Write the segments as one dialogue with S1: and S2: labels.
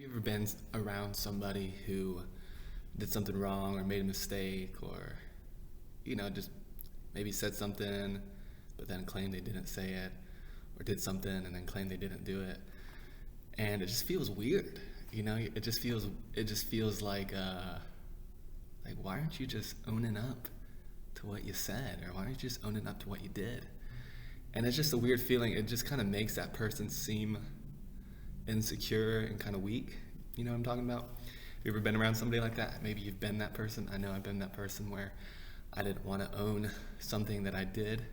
S1: You ever been around somebody who did something wrong or made a mistake or, just maybe said something but then claimed they didn't say it, or did something and then claimed they didn't do it, and it just feels weird. It just feels like, why aren't you just owning up to what you said, or why aren't you just owning up to what you did? And it's just a weird feeling. It just kind of makes that person seem insecure and kind of weak. You know what I'm talking about? Have you ever been around somebody like that? Maybe you've been that person. I know I've been that person where I didn't want to own something that I did.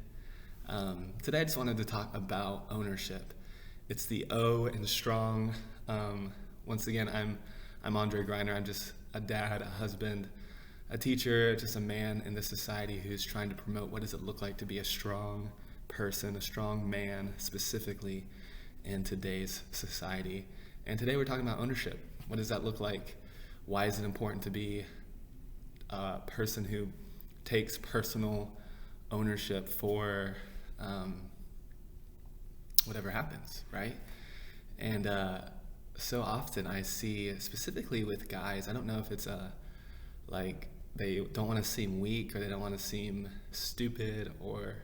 S1: Today I just wanted to talk about ownership. It's the O in strong. Once again, I'm Andre Griner. I'm just a dad, a husband, a teacher, just a man in this society who's trying to promote what does it look like to be a strong person, a strong man, specifically in today's society. And today we're talking about ownership. What does that look like? Why is it important to be a person who takes personal ownership for whatever happens, right? And so often I see, specifically with guys, I don't know if it's like they don't want to seem weak or they don't want to seem stupid or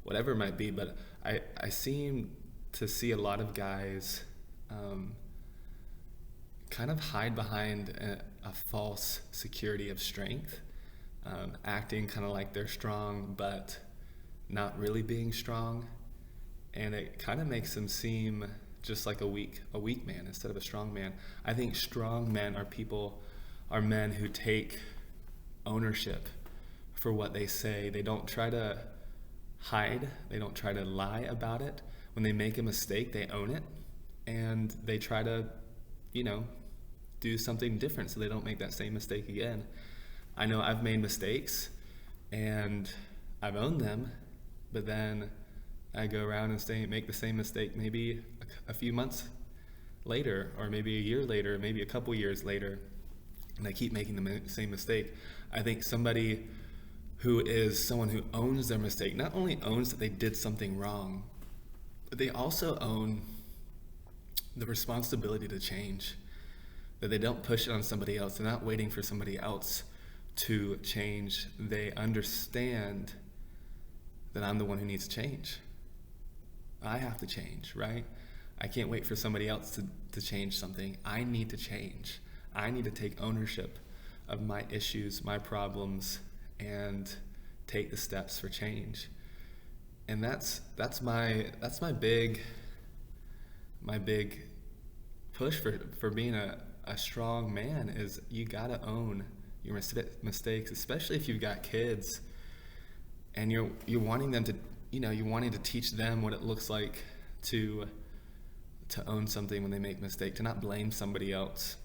S1: whatever it might be, but I seem to see a lot of guys kind of hide behind a false security of strength, acting kind of like they're strong but not really being strong, and it kind of makes them seem just like a weak man instead of a strong man. I think strong men are men who take ownership for what they say. They don't try to hide, they don't try to lie about it. When they make a mistake, they own it, and they try to, do something different so they don't make that same mistake again. I know I've made mistakes and I've owned them, but then I go around and make the same mistake maybe a few months later, or maybe a year later, maybe a couple years later, and I keep making the same mistake. I think somebody who is someone who owns their mistake not only owns that they did something wrong, but they also own the responsibility to change. That they don't push it on somebody else. They're not waiting for somebody else to change. They understand that I'm the one who needs to change. I have to change, right? I can't wait for somebody else to change something. I need to change. I need to take ownership of my issues, my problems, and take the steps for change. And that's my big push for being a strong man, is you gotta own your mistakes, especially if you've got kids and you're wanting them to, you're wanting to teach them what it looks like to own something when they make mistakes, to not blame somebody else,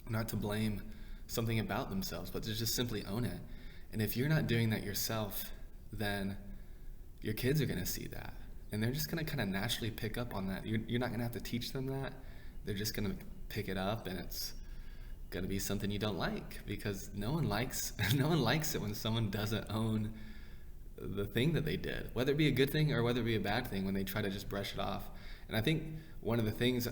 S1: not to blame something about themselves, but to just simply own it. And if you're not doing that yourself, then your kids are going to see that, and they're just going to kind of naturally pick up on that. You're not going to have to teach them that. They're just going to pick it up, and it's going to be something you don't like, because no one likes it when someone doesn't own the thing that they did, whether it be a good thing or whether it be a bad thing, when they try to just brush it off. And I think one of the things,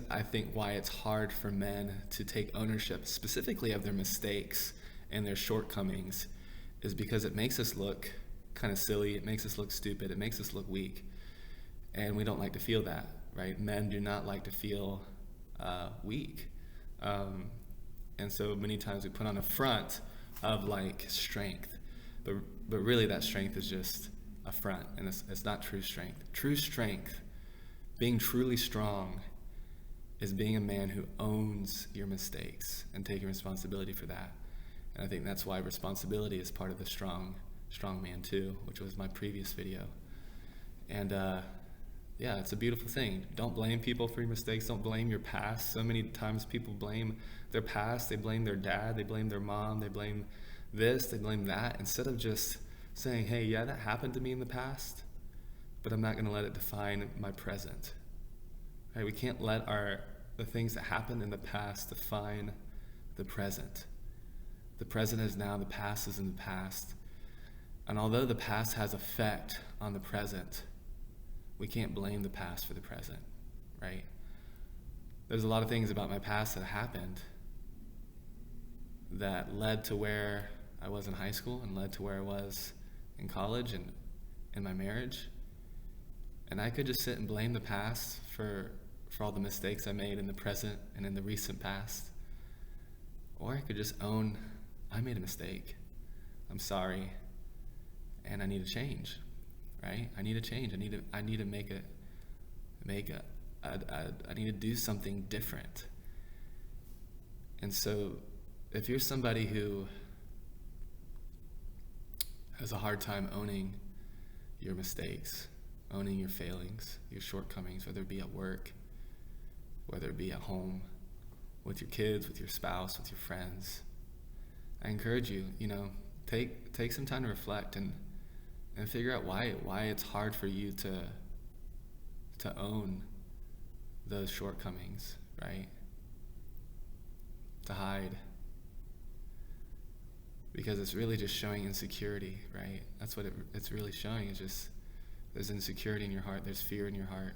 S1: why it's hard for men to take ownership specifically of their mistakes and their shortcomings, is because it makes us look kind of silly, it makes us look stupid, it makes us look weak, and we don't like to feel that, right? Men do not like to feel weak, and so many times we put on a front of like strength, but really that strength is just a front, and it's not true strength. True strength, being truly strong, is being a man who owns your mistakes and taking responsibility for that. And I think that's why responsibility is part of the strong man too, which was my previous video. And yeah, it's a beautiful thing. Don't blame people for your mistakes. Don't blame your past. So many times people blame their past. They blame their dad. They blame their mom. They blame this. They blame that. Instead of just saying, hey, yeah, that happened to me in the past, but I'm not going to let it define my present. Right? We can't let the things that happened in the past define the present. The present is now. The past is in the past. And although the past has effect on the present, we can't blame the past for the present, right? there's a lot of things about my past that happened that led to where I was in high school and led to where I was in college and in my marriage. And I could just sit and blame the past for all the mistakes I made in the present and in the recent past. Or I could just own, I made a mistake. I'm sorry. And I need to change, right? I need to change. I need to I need to do something different. And so if you're somebody who has a hard time owning your mistakes, owning your failings, your shortcomings, whether it be at work, whether it be at home, with your kids, with your spouse, with your friends, I encourage you, take some time to reflect and figure out why it's hard for you to own those shortcomings, right? To hide. Because it's really just showing insecurity, right? That's what it's really showing. It's just, there's insecurity in your heart, there's fear in your heart,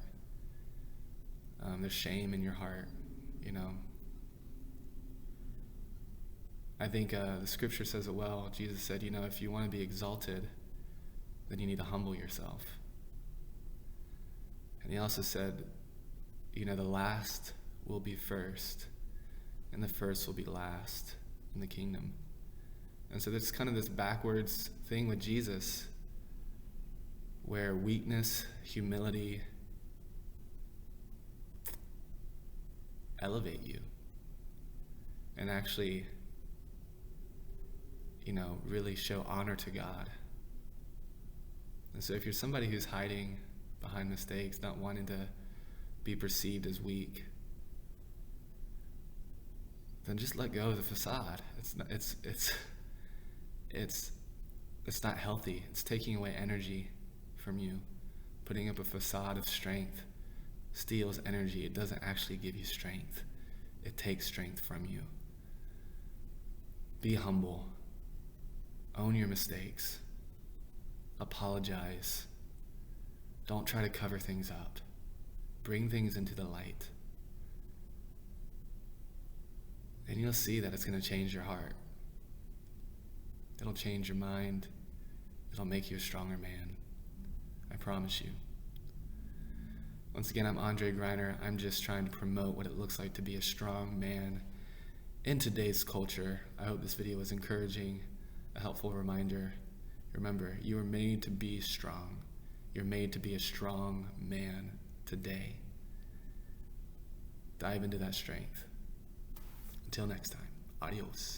S1: there's shame in your heart, I think the scripture says it well. Jesus said, if you want to be exalted, then you need to humble yourself. And he also said, the last will be first, and the first will be last in the kingdom. And so there's kind of this backwards thing with Jesus where weakness, humility elevate you and actually, really show honor to God. And so if you're somebody who's hiding behind mistakes, not wanting to be perceived as weak, then just let go of the facade. It's not healthy. It's taking away energy from you. Putting up a facade of strength steals energy. It doesn't actually give you strength. It takes strength from you. Be humble. Own your mistakes. Apologize. Don't try to cover things up. Bring things into the light. And you'll see that it's going to change your heart. It'll change your mind. It'll make you a stronger man. I promise you. Once again, I'm Andre Greiner. I'm just trying to promote what it looks like to be a strong man in today's culture. I hope this video was encouraging, a helpful reminder. Remember, you were made to be strong. You're made to be a strong man today. Dive into that strength. Until next time, adios.